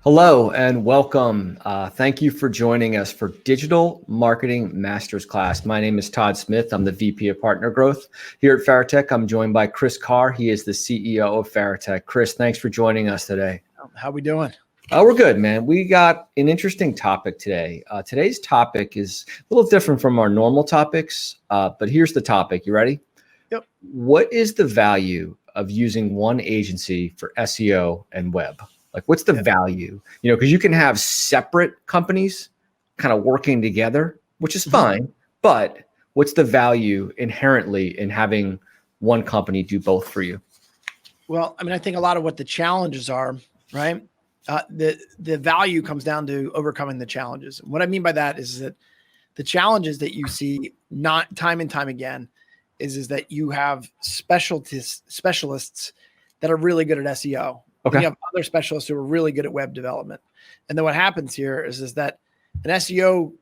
Hello and welcome. Thank you for joining us for Digital Marketing Masters Class. My name is Todd Smith. I'm the VP of Partner Growth here at Farotech. I'm joined by Chris Carr. He is the CEO of Farotech. Chris, thanks for joining us today. How we doing? We're good, man. We got an interesting topic today. Today's topic is a little different from our normal topics, but here's the topic. You ready? Yep. What is the value of using one agency for SEO and web? Like, what's the value? Because you can have separate companies kind of working together, which is fine. But what's the value inherently in having one company do both for you? Well, I think a lot of what the challenges are, right? The value comes down to overcoming the challenges. What I mean by that is that the challenges that you see not time and time again is that you have specialists that are really good at SEO. Okay. You have other specialists who are really good at web development. And then what happens here is that an SEO,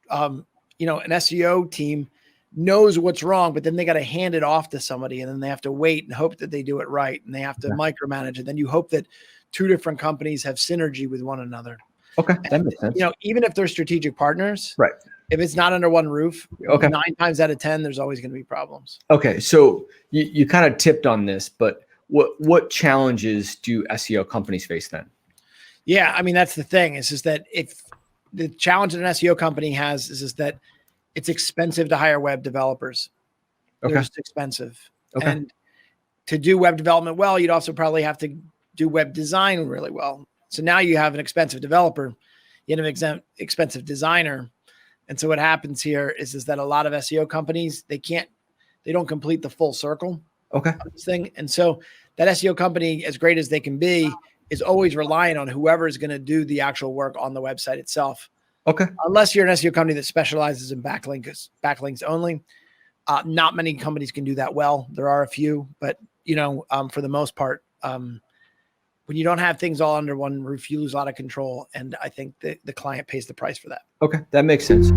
an SEO team knows what's wrong, but then they got to hand it off to somebody, and then they have to wait and hope that they do it right. And they have to micromanage it. Then you hope that two different companies have synergy with one another. Okay. That makes sense. Even if they're strategic partners, right? If it's not under one roof, okay, 9 times out of 10, there's always going to be problems. Okay. So you kind of tipped on this, but what challenges do SEO companies face then? Yeah, that's the thing. Is that if the challenge that an SEO company has is that it's expensive to hire web developers. Okay. They're just expensive. Okay. And to do web development well, you'd also probably have to do web design really well. So now you have an expensive developer, you have an expensive designer. And so what happens here is that a lot of SEO companies, they don't complete the full circle. Okay. Of this thing. And so that SEO company, as great as they can be, is always relying on whoever is going to do the actual work on the website itself. Okay. Unless you're an SEO company that specializes in backlinks only. Not many companies can do that well. There are a few, but for the most part, when you don't have things all under one roof, you lose a lot of control. And I think the client pays the price for that. Okay. That makes sense.